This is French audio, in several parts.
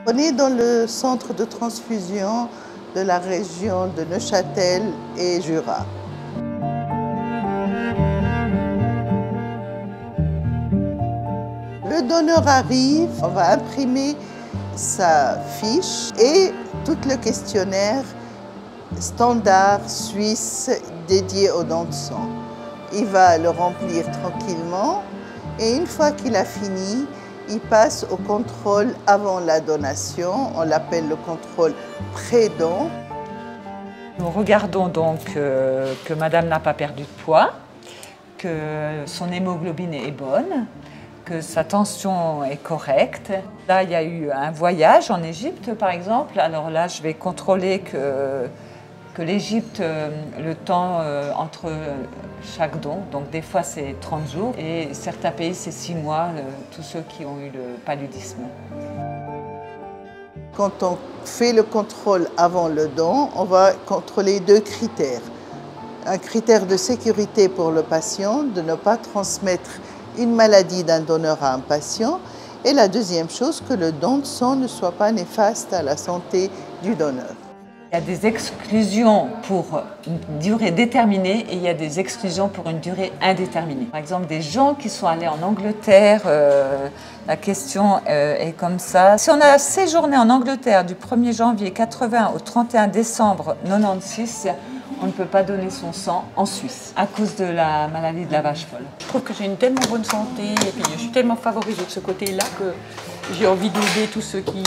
On est dans le centre de transfusion de la région de Neuchâtel et Jura. Le donneur arrive, on va imprimer sa fiche et tout le questionnaire standard suisse dédié aux dons de sang. Il va le remplir tranquillement et une fois qu'il a fini, il passe au contrôle avant la donation. On l'appelle le contrôle pré-don. Nous regardons donc que madame n'a pas perdu de poids, que son hémoglobine est bonne, que sa tension est correcte. Là, il y a eu un voyage en Égypte, par exemple. Alors là, je vais contrôler que l'Égypte, le temps entre chaque don, donc des fois c'est 30 jours, et certains pays c'est 6 mois, tous ceux qui ont eu le paludisme. Quand on fait le contrôle avant le don, on va contrôler 2 critères. Un critère de sécurité pour le patient, de ne pas transmettre une maladie d'un donneur à un patient. Et la deuxième chose, que le don de sang ne soit pas néfaste à la santé du donneur. Il y a des exclusions pour une durée déterminée et il y a des exclusions pour une durée indéterminée. Par exemple, des gens qui sont allés en Angleterre, la question est comme ça. Si on a séjourné en Angleterre du 1er janvier 80 au 31 décembre 96, on ne peut pas donner son sang en Suisse à cause de la maladie de la vache folle. Je trouve que j'ai une tellement bonne santé et puis je suis tellement favorisée de ce côté-là que j'ai envie d'aider tous ceux qui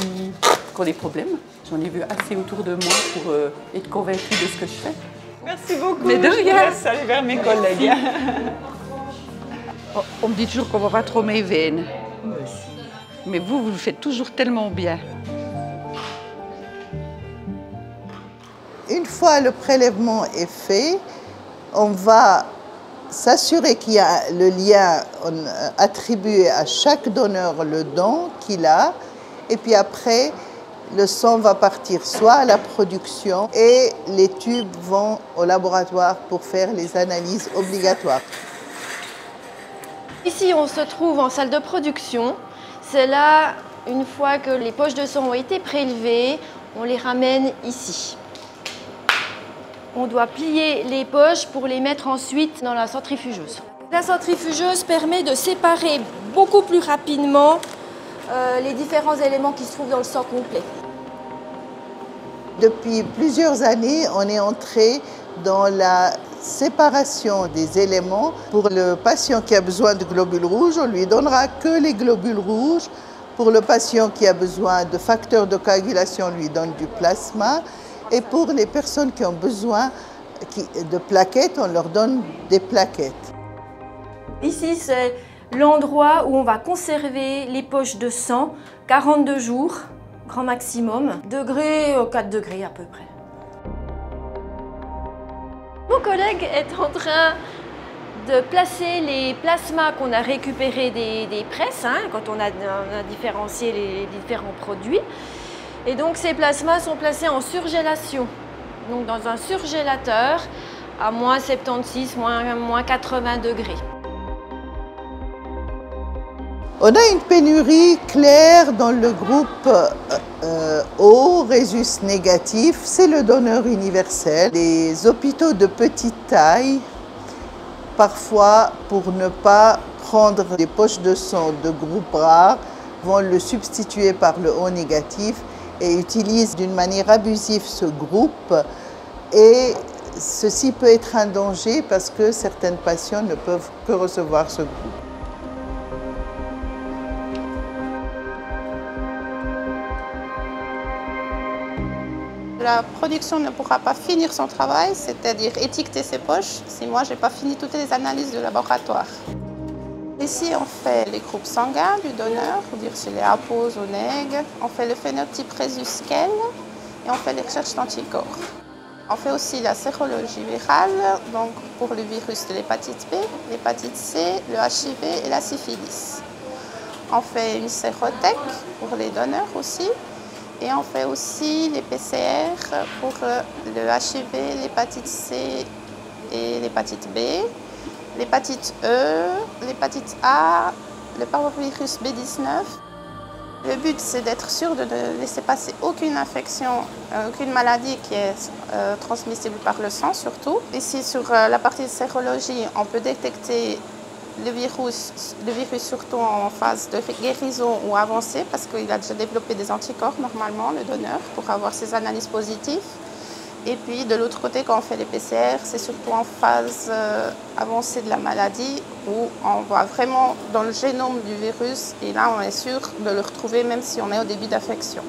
ont des problèmes. J'en ai vu assez autour de moi pour être convaincue de ce que je fais. Merci beaucoup. Mais de rien. Je laisse aller vers mes collègues. On me dit toujours qu'on va pas trop mes veines. Mais vous le faites toujours tellement bien. Une fois le prélèvement est fait, on va s'assurer qu'il y a le lien attribué à chaque donneur le don qu'il a. Et puis après, le sang va partir soit à la production et les tubes vont au laboratoire pour faire les analyses obligatoires. Ici, on se trouve en salle de production. C'est là, une fois que les poches de sang ont été prélevées, on les ramène ici. On doit plier les poches pour les mettre ensuite dans la centrifugeuse. La centrifugeuse permet de séparer beaucoup plus rapidement les différents éléments qui se trouvent dans le sang complet. Depuis plusieurs années, on est entré dans la séparation des éléments. Pour le patient qui a besoin de globules rouges, on lui donnera que les globules rouges. Pour le patient qui a besoin de facteurs de coagulation, on lui donne du plasma. Et pour les personnes qui ont besoin de plaquettes, on leur donne des plaquettes. Ici, c'est l'endroit où on va conserver les poches de sang, 42 jours, grand maximum, 4 degrés à peu près. Mon collègue est en train de placer les plasmas qu'on a récupérés des presses, quand on a différencié les différents produits. Et donc ces plasmas sont placés en surgélation, donc dans un surgélateur à moins 76, moins 80 degrés. On a une pénurie claire dans le groupe O, Rhésus négatif, c'est le donneur universel. Les hôpitaux de petite taille, parfois pour ne pas prendre des poches de sang de groupe rare, vont le substituer par le O négatif et utilisent d'une manière abusive ce groupe. Et ceci peut être un danger parce que certains patients ne peuvent que recevoir ce groupe. La production ne pourra pas finir son travail, c'est-à-dire étiqueter ses poches, si moi je n'ai pas fini toutes les analyses du laboratoire. Ici, on fait les groupes sanguins du donneur, pour dire si les A pose ou nègre. On fait le phénotype Rhésus-Kell et on fait les recherches d'anticorps. On fait aussi la sérologie virale, donc pour le virus de l'hépatite B, l'hépatite C, le HIV et la syphilis. On fait une sérothèque pour les donneurs aussi. Et on fait aussi les PCR pour le HIV, l'hépatite C et l'hépatite B, l'hépatite E, l'hépatite A, le parvovirus B19. Le but, c'est d'être sûr de ne laisser passer aucune infection, aucune maladie qui est transmissible par le sang surtout. Ici, sur la partie de sérologie, on peut détecter le virus surtout en phase de guérison ou avancée parce qu'il a déjà développé des anticorps normalement, le donneur, pour avoir ses analyses positives. Et puis de l'autre côté, quand on fait les PCR, c'est surtout en phase avancée de la maladie où on va vraiment dans le génome du virus et là on est sûr de le retrouver même si on est au début d'infection.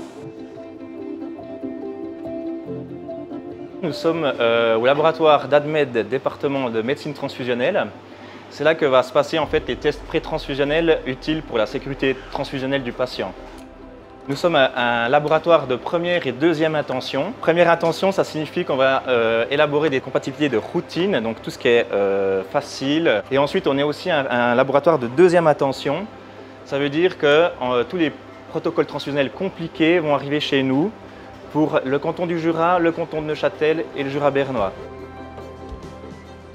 Nous sommes au laboratoire d'ADMED, département de médecine transfusionnelle. C'est là que va se passer en fait les tests pré-transfusionnels utiles pour la sécurité transfusionnelle du patient. Nous sommes un laboratoire de première et deuxième intention. Première intention, ça signifie qu'on va élaborer des compatibilités de routine, donc tout ce qui est facile. Et ensuite, on est aussi un laboratoire de deuxième intention. Ça veut dire que tous les protocoles transfusionnels compliqués vont arriver chez nous pour le canton du Jura, le canton de Neuchâtel et le Jura bernois.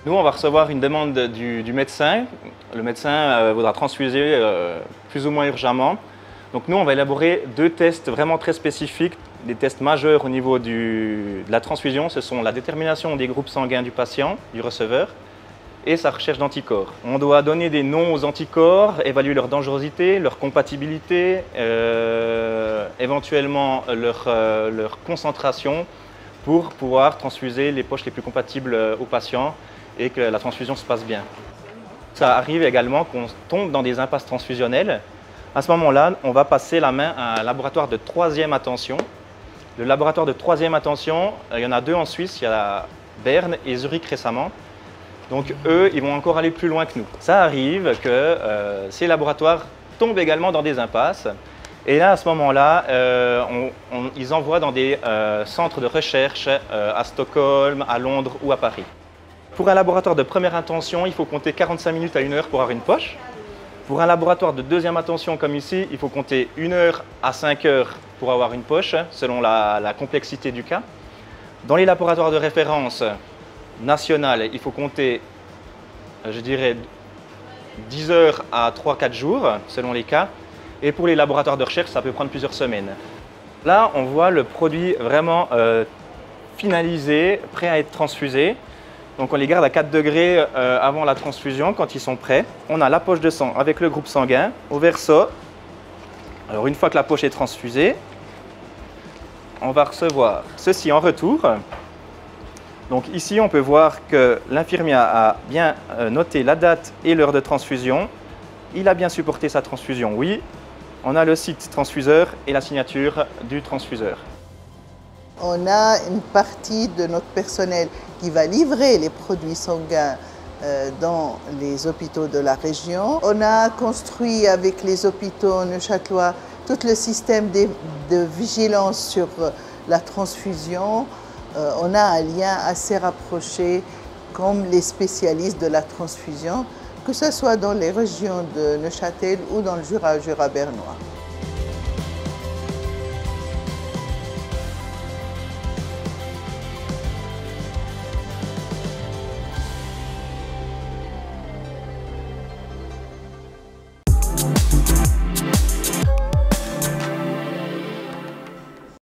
Nous, on va recevoir une demande du médecin. Le médecin voudra transfuser plus ou moins urgemment. Donc nous, on va élaborer deux tests vraiment très spécifiques, des tests majeurs au niveau de la transfusion. Ce sont la détermination des groupes sanguins du patient, du receveur, et sa recherche d'anticorps. On doit donner des noms aux anticorps, évaluer leur dangerosité, leur compatibilité, éventuellement leur concentration pour pouvoir transfuser les poches les plus compatibles aux patients et que la transfusion se passe bien. Ça arrive également qu'on tombe dans des impasses transfusionnelles. À ce moment-là, on va passer la main à un laboratoire de troisième intention. Le laboratoire de troisième intention, il y en a deux en Suisse, il y a Berne et Zurich récemment. Donc eux, ils vont encore aller plus loin que nous. Ça arrive que ces laboratoires tombent également dans des impasses. Et là, à ce moment-là, ils envoient dans des centres de recherche à Stockholm, à Londres ou à Paris. Pour un laboratoire de première intention, il faut compter 45 minutes à 1 heure pour avoir une poche. Pour un laboratoire de deuxième intention comme ici, il faut compter 1 heure à 5 heures pour avoir une poche, selon la complexité du cas. Dans les laboratoires de référence nationales, il faut compter, je dirais, 10 heures à 3-4 jours, selon les cas. Et pour les laboratoires de recherche, ça peut prendre plusieurs semaines. Là, on voit le produit vraiment finalisé, prêt à être transfusé. Donc on les garde à 4 degrés avant la transfusion quand ils sont prêts. On a la poche de sang avec le groupe sanguin au verso. Alors une fois que la poche est transfusée, on va recevoir ceci en retour. Donc ici on peut voir que l'infirmier a bien noté la date et l'heure de transfusion. Il a bien supporté sa transfusion, oui. On a le site transfuseur et la signature du transfuseur. On a une partie de notre personnel qui va livrer les produits sanguins dans les hôpitaux de la région. On a construit avec les hôpitaux neuchâtelois tout le système de vigilance sur la transfusion. On a un lien assez rapproché comme les spécialistes de la transfusion, que ce soit dans les régions de Neuchâtel ou dans le Jura bernois.